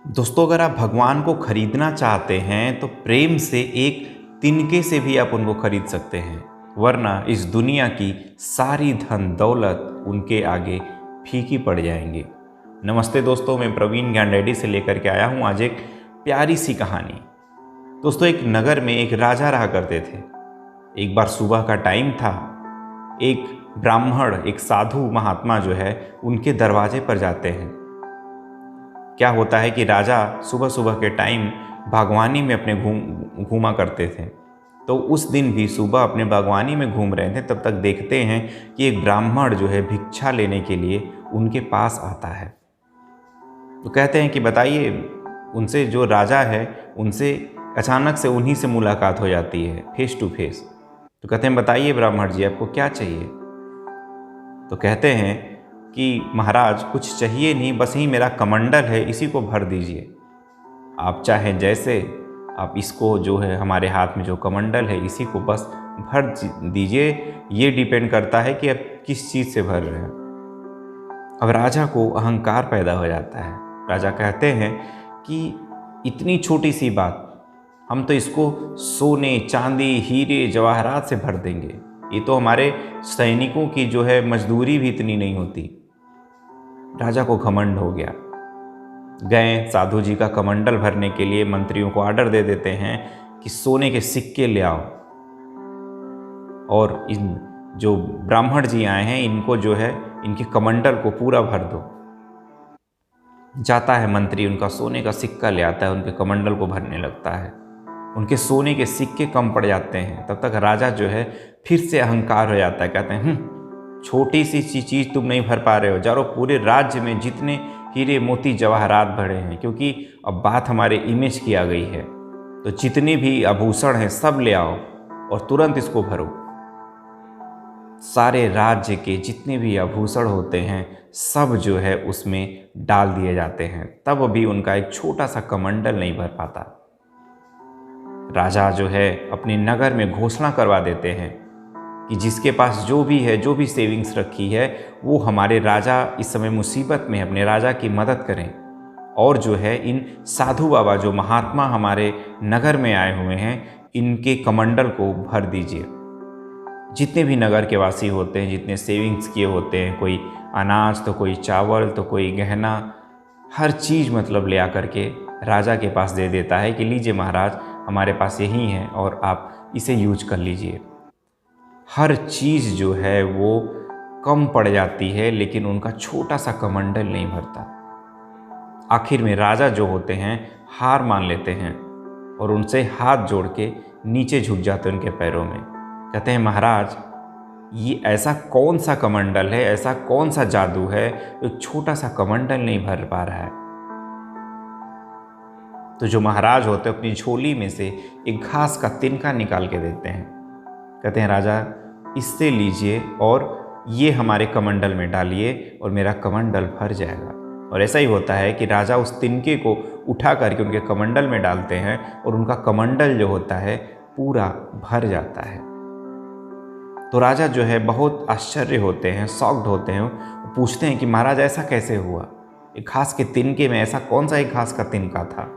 दोस्तों, अगर आप भगवान को खरीदना चाहते हैं तो प्रेम से एक तिनके से भी आप उनको खरीद सकते हैं, वरना इस दुनिया की सारी धन दौलत उनके आगे फीकी पड़ जाएंगी। नमस्ते दोस्तों, मैं प्रवीण ज्ञान रेड्डी से लेकर के आया हूँ आज एक प्यारी सी कहानी। दोस्तों, एक नगर में एक राजा रहा करते थे। एक बार सुबह का टाइम था। एक ब्राह्मण, एक साधु महात्मा जो है उनके दरवाजे पर जाते हैं। क्या होता है कि राजा सुबह सुबह के टाइम बागवानी में अपने घूमा करते थे। तो उस दिन भी सुबह अपने बागवानी में घूम रहे थे, तब तक देखते हैं कि एक ब्राह्मण जो है भिक्षा लेने के लिए उनके पास आता है। तो कहते हैं कि बताइए, उनसे जो राजा है उनसे अचानक से उन्हीं से मुलाकात हो जाती है, फेस टू फेस। तो कहते हैं, बताइए ब्राह्मण जी, आपको क्या चाहिए? तो कहते हैं कि महाराज, कुछ चाहिए नहीं, बस ही मेरा कमंडल है, इसी को भर दीजिए। आप चाहें जैसे, आप इसको जो है हमारे हाथ में जो कमंडल है इसी को बस भर दीजिए। ये डिपेंड करता है कि आप किस चीज़ से भर रहे हैं। अब राजा को अहंकार पैदा हो जाता है। राजा कहते हैं कि इतनी छोटी सी बात, हम तो इसको सोने चांदी हीरे जवाहरात से भर देंगे। ये तो हमारे सैनिकों की जो है मजदूरी भी इतनी नहीं होती। राजा को घमंड हो गया। गए साधु जी का कमंडल भरने के लिए मंत्रियों को ऑर्डर दे देते हैं कि सोने के सिक्के ले आओ, और इन जो ब्राह्मण जी आए हैं इनको जो है इनके कमंडल को पूरा भर दो। जाता है मंत्री, उनका सोने का सिक्का ले आता है, उनके कमंडल को भरने लगता है। उनके सोने के सिक्के कम पड़ जाते हैं। तब तक राजा जो है फिर से अहंकार हो जाता है। कहते हैं, छोटी सी चीज़ तुम नहीं भर पा रहे हो, जाओ पूरे राज्य में जितने हीरे मोती जवाहरात भरे हैं, क्योंकि अब बात हमारे इमेज की आ गई है, तो जितने भी आभूषण हैं सब ले आओ और तुरंत इसको भरो। सारे राज्य के जितने भी आभूषण होते हैं सब जो है उसमें डाल दिए जाते हैं, तब भी उनका एक छोटा सा कमंडल नहीं भर पाता। राजा जो है अपने नगर में घोषणा करवा देते हैं कि जिसके पास जो भी है, जो भी सेविंग्स रखी है, वो हमारे राजा इस समय मुसीबत में, अपने राजा की मदद करें, और जो है इन साधु बाबा जो महात्मा हमारे नगर में आए हुए हैं, इनके कमंडल को भर दीजिए। जितने भी नगर के वासी होते हैं, जितने सेविंग्स किए होते हैं, कोई अनाज तो कोई चावल तो कोई गहना, हर चीज़ मतलब ले आकर के राजा के पास दे देता है कि लीजिए महाराज, हमारे पास यही है और आप इसे यूज कर लीजिए। हर चीज़ जो है वो कम पड़ जाती है, लेकिन उनका छोटा सा कमंडल नहीं भरता। आखिर में राजा जो होते हैं हार मान लेते हैं और उनसे हाथ जोड़ के नीचे झुक जाते हैं उनके पैरों में। कहते हैं, महाराज, ये ऐसा कौन सा कमंडल है, ऐसा कौन सा जादू है, एक छोटा सा कमंडल नहीं भर पा रहा है? तो जो महाराज होते हैं अपनी झोली में से एक घास का तिनका निकाल के देते हैं। कहते हैं, राजा, इससे लीजिए और ये हमारे कमंडल में डालिए और मेरा कमंडल भर जाएगा। और ऐसा ही होता है कि राजा उस तिनके को उठा करके उनके कमंडल में डालते हैं और उनका कमंडल जो होता है पूरा भर जाता है। तो राजा जो है बहुत आश्चर्य होते हैं, शॉक्ड होते हैं, पूछते हैं कि महाराज ऐसा कैसे हुआ? एक घास के तिनके में ऐसा कौन सा एक घास का तिनका था?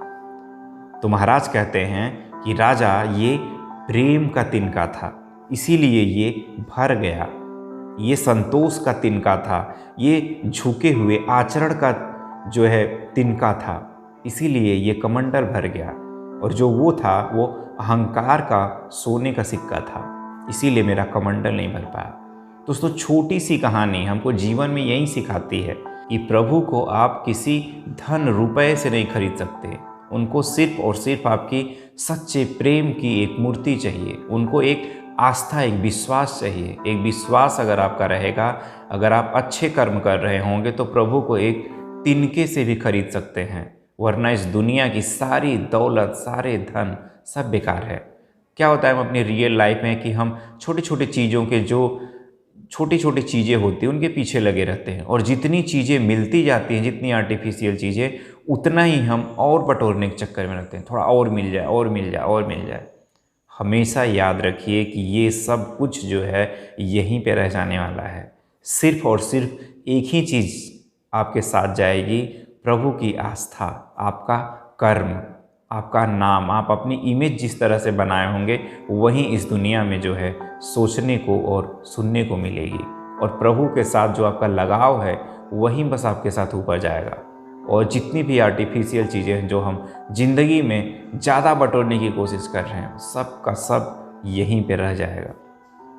तो महाराज कहते हैं कि राजा, ये प्रेम का तिनका था, इसीलिए ये भर गया। ये संतोष का तिनका था, ये झुके हुए आचरण का जो है तिनका था, इसीलिए ये कमंडल भर गया। और जो वो था वो अहंकार का सोने का सिक्का था, इसीलिए मेरा कमंडल नहीं भर पाया। दोस्तों, छोटी सी कहानी हमको जीवन में यही सिखाती है कि प्रभु को आप किसी धन रुपए से नहीं खरीद सकते। उनको सिर्फ और सिर्फ आपकी सच्चे प्रेम की एक मूर्ति चाहिए। उनको एक आस्था, एक विश्वास चाहिए। एक विश्वास अगर आपका रहेगा, अगर आप अच्छे कर्म कर रहे होंगे, तो प्रभु को एक तिनके से भी खरीद सकते हैं, वरना इस दुनिया की सारी दौलत, सारे धन सब बेकार है। क्या होता है हम अपनी रियल लाइफ में कि हम छोटी छोटी चीज़ों के, जो छोटी छोटी चीज़ें होती हैं उनके पीछे लगे रहते हैं, और जितनी चीज़ें मिलती जाती हैं, जितनी आर्टिफिशियल चीज़ें, उतना ही हम और बटोरने के चक्कर में रहते हैं, थोड़ा और मिल जाए, और मिल जाए, और मिल जाए। हमेशा याद रखिए कि ये सब कुछ जो है यहीं पे रह जाने वाला है। सिर्फ और सिर्फ एक ही चीज़ आपके साथ जाएगी, प्रभु की आस्था, आपका कर्म, आपका नाम, आप अपनी इमेज जिस तरह से बनाए होंगे वहीं इस दुनिया में जो है सोचने को और सुनने को मिलेगी। और प्रभु के साथ जो आपका लगाव है वहीं बस आपके साथ ऊपर जाएगा। और जितनी भी आर्टिफिशियल चीज़ें हैं जो हम ज़िंदगी में ज़्यादा बटोरने की कोशिश कर रहे हैं, सब का सब यहीं पे रह जाएगा।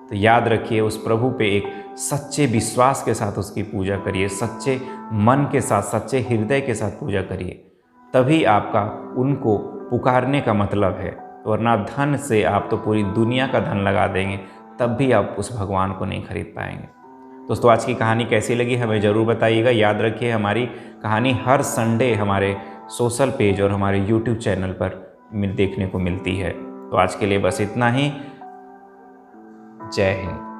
तो याद रखिए, उस प्रभु पे एक सच्चे विश्वास के साथ उसकी पूजा करिए, सच्चे मन के साथ, सच्चे हृदय के साथ पूजा करिए, तभी आपका उनको पुकारने का मतलब है। वरना धन से आप तो पूरी दुनिया का धन लगा देंगे, तब भी आप उस भगवान को नहीं खरीद पाएंगे। दोस्तों, आज की कहानी कैसी लगी हमें ज़रूर बताइएगा। याद रखिए, हमारी कहानी हर संडे हमारे सोशल पेज और हमारे यूट्यूब चैनल पर देखने को मिलती है। तो आज के लिए बस इतना ही। जय हिंद।